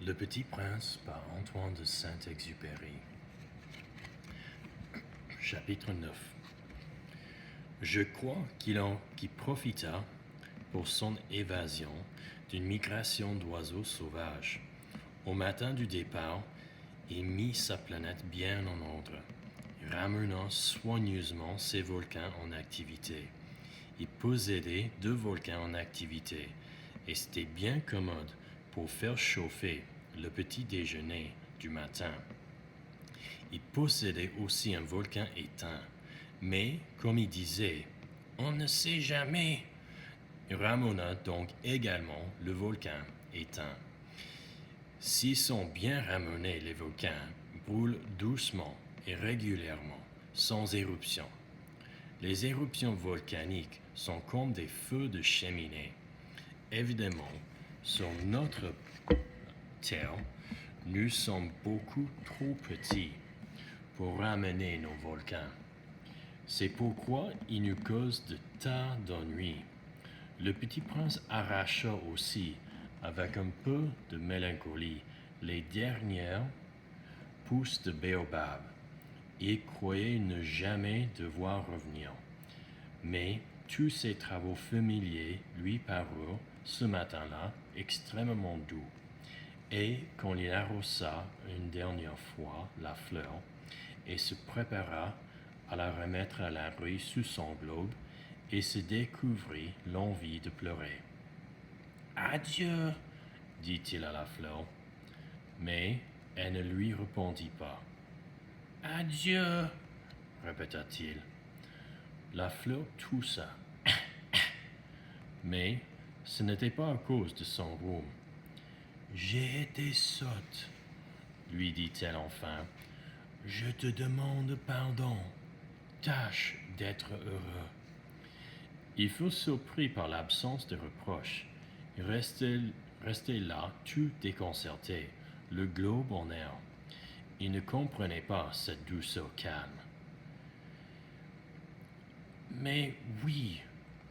Le Petit Prince par Antoine de Saint-Exupéry. Chapitre 9. Je crois qu'il profita pour son évasion d'une migration d'oiseaux sauvages au matin du départ et mit sa planète bien en ordre, ramenant soigneusement ses volcans en activité. Il possédait 2 volcans en activité et c'était bien commode pour faire chauffer le petit déjeuner du matin. Il possédait aussi un volcan éteint, mais comme il disait, on ne sait jamais. Il ramena donc également le volcan éteint. S'ils sont bien ramenés, les volcans brûlent doucement et régulièrement, sans éruption. Les éruptions volcaniques sont comme des feux de cheminée. Évidemment, sur notre Terre, nous sommes beaucoup trop petits pour ramener nos volcans. C'est pourquoi ils nous causent de tas d'ennuis. Le Petit Prince arracha aussi, avec un peu de mélancolie, les dernières pousses de baobab. Il croyait ne jamais devoir revenir. Mais tous ces travaux familiers lui parurent, ce matin-là, extrêmement doux. Et quand il arrosa une dernière fois la fleur et se prépara à la remettre à l'abri sous son globe, il se découvrit l'envie de pleurer. « Adieu !» dit-il à la fleur, mais elle ne lui répondit pas. « Adieu !» répéta-t-il. La fleur toussa, mais ce n'était pas à cause de son rhume. « J'ai été sotte, » lui dit-elle enfin. « Je te demande pardon. Tâche d'être heureux. » Il fut surpris par l'absence de reproche. Il restait là, tout déconcerté, le globe en air. Il ne comprenait pas cette douceur calme. « Mais oui,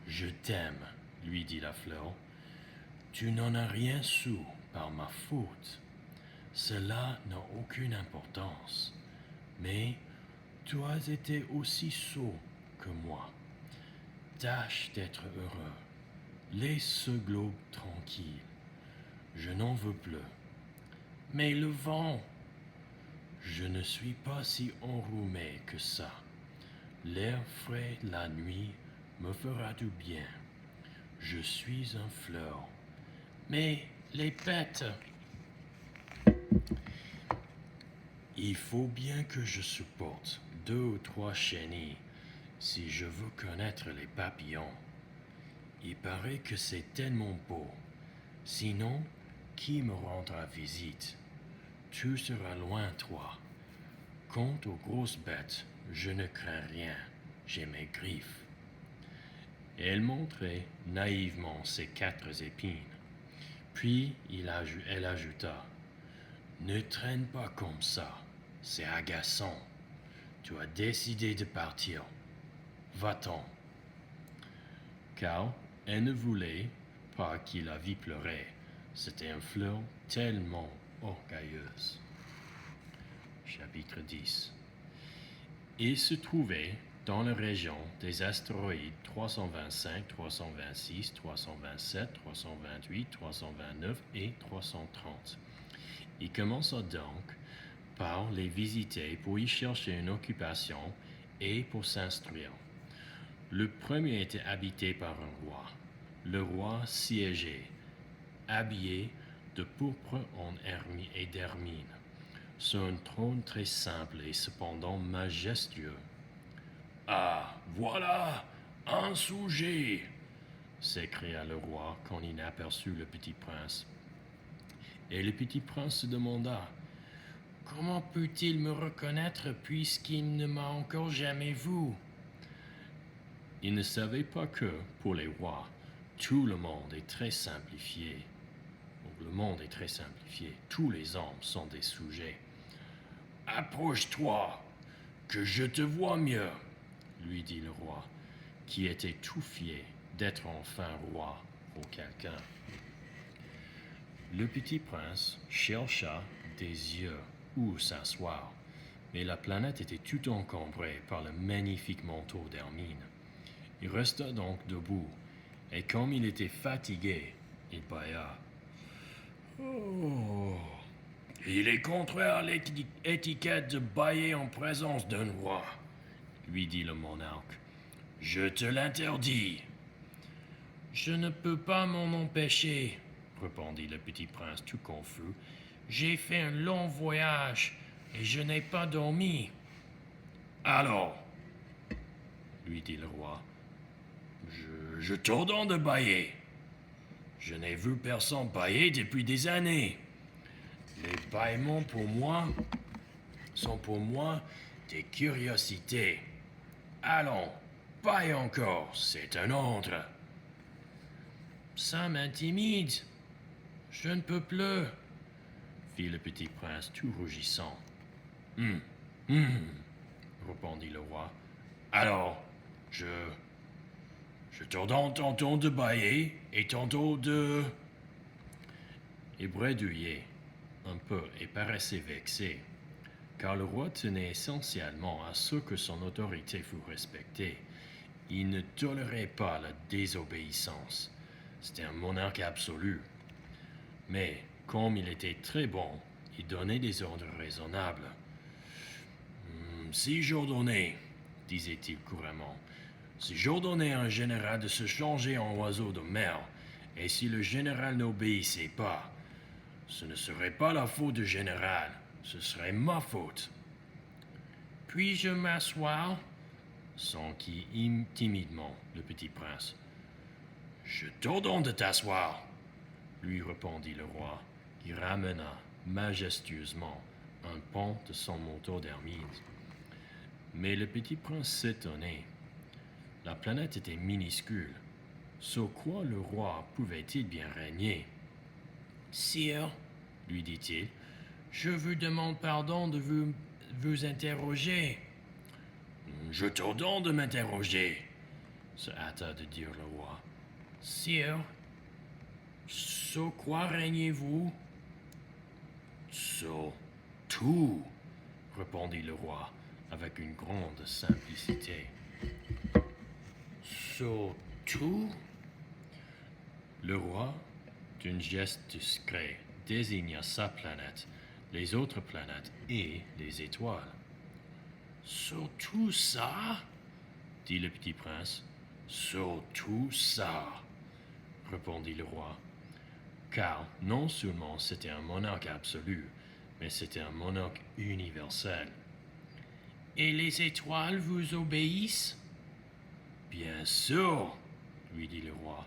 je t'aime, » lui dit la fleur. « Tu n'en as rien su par ma faute. Cela n'a aucune importance. Mais tu as été aussi sot que moi. Tâche d'être heureux. Laisse ce globe tranquille. Je n'en veux plus. Mais le vent, je ne suis pas si enrhumé que ça. L'air frais la nuit me fera du bien. Je suis un fleur. Mais les bêtes, il faut bien que je supporte 2 ou 3 chenilles si je veux connaître les papillons. Il paraît que c'est tellement beau. Sinon, qui me rendra visite? Tu seras loin, toi. Quant aux grosses bêtes, je ne crains rien. J'ai mes griffes. Et elle montrait naïvement ses 4 épines. Puis elle ajouta, « Ne traîne pas comme ça, c'est agaçant. Tu as décidé de partir. Va-t'en. » Car elle ne voulait pas qu'il la vît pleurer. C'était une fleur tellement orgueilleuse. Chapitre 10. Il se trouvait dans la région des astéroïdes 325, 326, 327, 328, 329 et 330. Il commença donc par les visiter pour y chercher une occupation et pour s'instruire. Le premier était habité par un roi. Le roi siégeait, habillé de pourpre et d'hermine, sur un trône très simple et cependant majestueux. « Ah, voilà un sujet !» s'écria le roi quand il aperçut le petit prince. Et le petit prince se demanda, « Comment peut-il me reconnaître puisqu'il ne m'a encore jamais vu ?» Il ne savait pas que, pour les rois, tout le monde est très simplifié. Donc, le monde est très simplifié. Tous les hommes sont des sujets. « Approche-toi, que je te vois mieux, » lui dit le roi, qui était tout fier d'être enfin roi pour quelqu'un. Le petit prince chercha des yeux où s'asseoir, mais la planète était tout encombrée par le magnifique manteau d'hermine. Il resta donc debout, et comme il était fatigué, il bâilla. Oh, il est contraire à l'étiquette de bâiller en présence d'un roi, lui dit le monarque. Je te l'interdis. Je ne peux pas m'en empêcher, répondit le petit prince tout confus. J'ai fait un long voyage et je n'ai pas dormi. Alors, lui dit le roi, je t'ordonne de bâiller. Je n'ai vu personne bâiller depuis des années. Les bâillements sont pour moi des curiosités. Allons, bâille encore, c'est un ordre. Ça m'intimide. Je ne peux plus, fit le petit prince tout rougissant. Répondit le roi. Alors, je t'ordonne tantôt de bâiller et tantôt de... Il bredouillait un peu et paraissait vexé, car le roi tenait essentiellement à ce que son autorité fût respectée. Il ne tolérait pas la désobéissance. C'était un monarque absolu. Mais, comme il était très bon, il donnait des ordres raisonnables. Si j'ordonnais, disait-il couramment, si j'ordonnais à un général de se changer en oiseau de mer, et si le général n'obéissait pas, ce ne serait pas la faute du général, ce serait ma faute. Puis-je m'asseoir? S'enquit timidement le petit prince. Je t'ordonne de t'asseoir, lui répondit le roi, qui ramena majestueusement un pan de son manteau d'hermine. Mais le petit prince s'étonnait. La planète était minuscule. Sur quoi le roi pouvait-il bien régner? Sire, lui dit-il, je vous demande pardon de vous interroger. Je t'ordonne de m'interroger, se hâta de dire le roi. Sire, sur quoi régnez-vous? Sur tout, répondit le roi avec une grande simplicité. Sur tout? Le roi, d'un geste discret, désigna sa planète, les autres planètes et les étoiles. Sur tout ça? Dit le petit prince. Sur tout ça, répondit le roi, car non seulement c'était un monarque absolu, mais c'était un monarque universel. Et les étoiles vous obéissent? Bien sûr, lui dit le roi,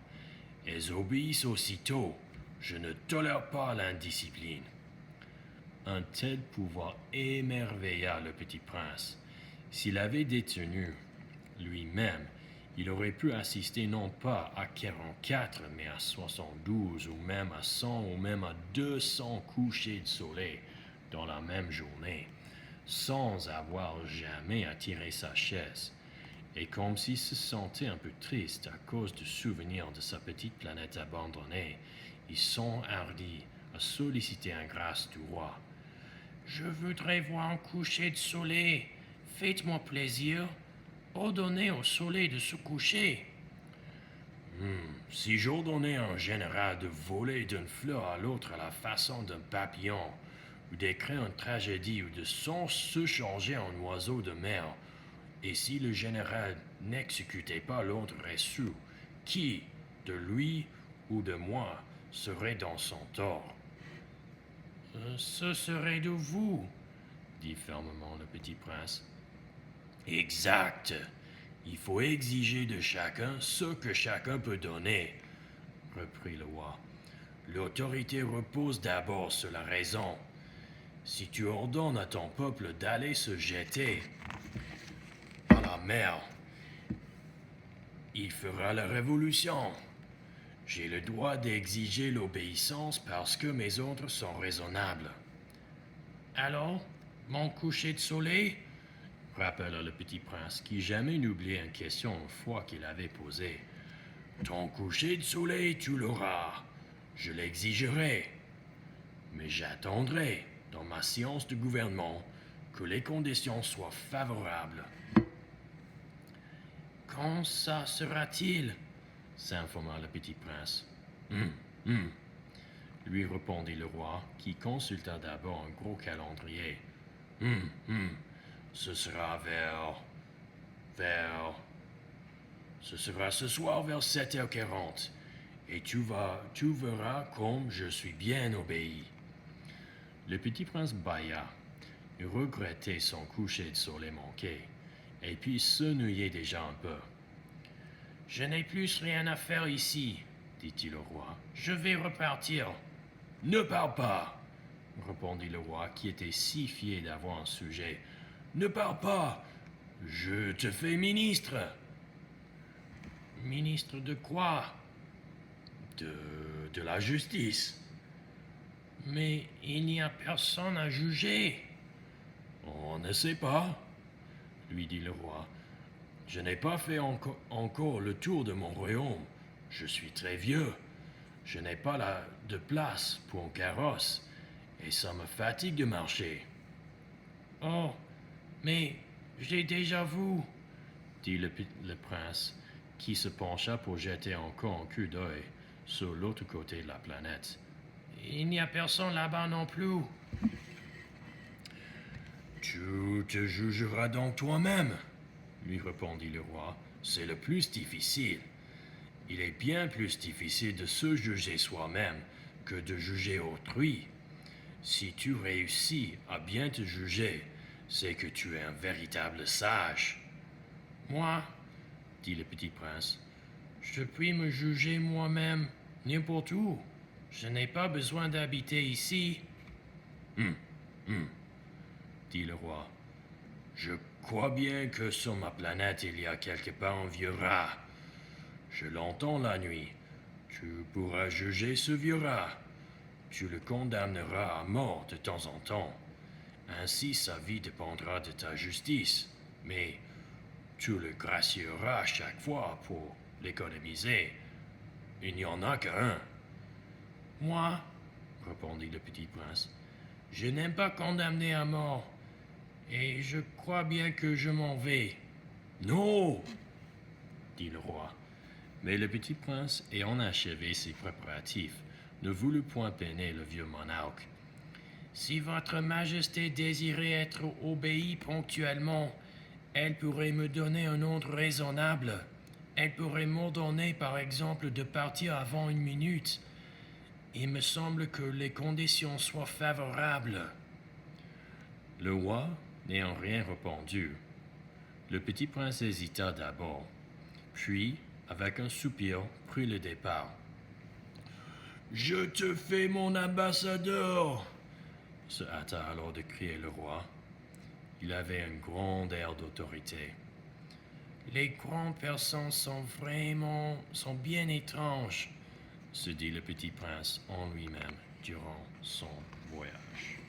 elles obéissent aussitôt. Je ne tolère pas l'indiscipline. Un tel pouvoir émerveilla le petit prince. S'il avait détenu lui-même, il aurait pu assister non pas à 44, mais à 72, ou même à 100, ou même à 200 couchers de soleil dans la même journée, sans avoir jamais à tirer sa chaise. Et comme s'il se sentait un peu triste à cause du souvenir de sa petite planète abandonnée, il s'enhardit à solliciter une grâce du roi. « Je voudrais voir un coucher de soleil. Faites-moi plaisir. Ordonnez au soleil de se coucher. » Si j'ordonnais à un général de voler d'une fleur à l'autre à la façon d'un papillon, ou d'écrire une tragédie, ou de se changer en oiseau de mer, et si le général n'exécutait pas l'ordre reçu, qui, de lui ou de moi, serait dans son tort? Ce serait de vous, dit fermement le petit prince. Exact. Il faut exiger de chacun ce que chacun peut donner, reprit le roi. L'autorité repose d'abord sur la raison. Si tu ordonnes à ton peuple d'aller se jeter à la mer, il fera la révolution. J'ai le droit d'exiger l'obéissance parce que mes ordres sont raisonnables. Alors, mon coucher de soleil? Rappela le petit prince, qui jamais n'oubliait une question une fois qu'il avait posée. Ton coucher de soleil, tu l'auras. Je l'exigerai. mais j'attendrai, dans ma séance de gouvernement, que les conditions soient favorables. Quand ça sera-t-il? S'informa le petit prince. Lui répondit le roi, qui consulta d'abord un gros calendrier. Ce sera ce sera ce soir vers 7h40, et tu verras comme je suis bien obéi. Le petit prince bâilla. Il regrettait son coucher de soleil manqué, et puis s'ennuyait déjà un peu. Je n'ai plus rien à faire ici, dit-il au roi. Je vais repartir. Ne pars pas, répondit le roi, qui était si fier d'avoir un sujet. Ne pars pas. Je te fais ministre. Ministre de quoi? De la justice. Mais il n'y a personne à juger. On ne sait pas, lui dit le roi. Je n'ai pas fait encore le tour de mon royaume. Je suis très vieux. Je n'ai pas de place pour un carrosse, et ça me fatigue de marcher. Oh, mais j'ai déjà vu, dit le prince, qui se pencha pour jeter encore un coup d'œil sur l'autre côté de la planète. Il n'y a personne là-bas non plus. Tu te jugeras donc toi-même, lui répondit le roi. C'est le plus difficile. Il est bien plus difficile de se juger soi-même que de juger autrui. Si tu réussis à bien te juger, c'est que tu es un véritable sage. Moi, dit le petit prince, je puis me juger moi-même n'importe où. Je n'ai pas besoin d'habiter ici. Dit le roi. Je crois bien que sur ma planète il y a quelque part un vieux rat. Je l'entends la nuit. Tu pourras juger ce vieux rat. Tu le condamneras à mort de temps en temps. Ainsi sa vie dépendra de ta justice. Mais tu le gracieras chaque fois pour l'économiser. Il n'y en a qu'un. Moi, répondit le petit prince, je n'aime pas condamner à mort. Et je crois bien que je m'en vais. Non, dit le roi. Mais le petit prince, ayant achevé ses préparatifs, ne voulut point peiner le vieux monarque. Si votre majesté désirait être obéie ponctuellement, elle pourrait me donner un ordre raisonnable. Elle pourrait m'ordonner, par exemple, de partir avant 1 minute. Il me semble que les conditions soient favorables. Le roi, n'ayant rien répondu, le petit prince hésita d'abord, puis, avec un soupir, prit le départ. « Je te fais mon ambassadeur !» se hâta alors de crier le roi. Il avait un grand air d'autorité. « Les grandes personnes sont bien étranges !» se dit le petit prince en lui-même durant son voyage.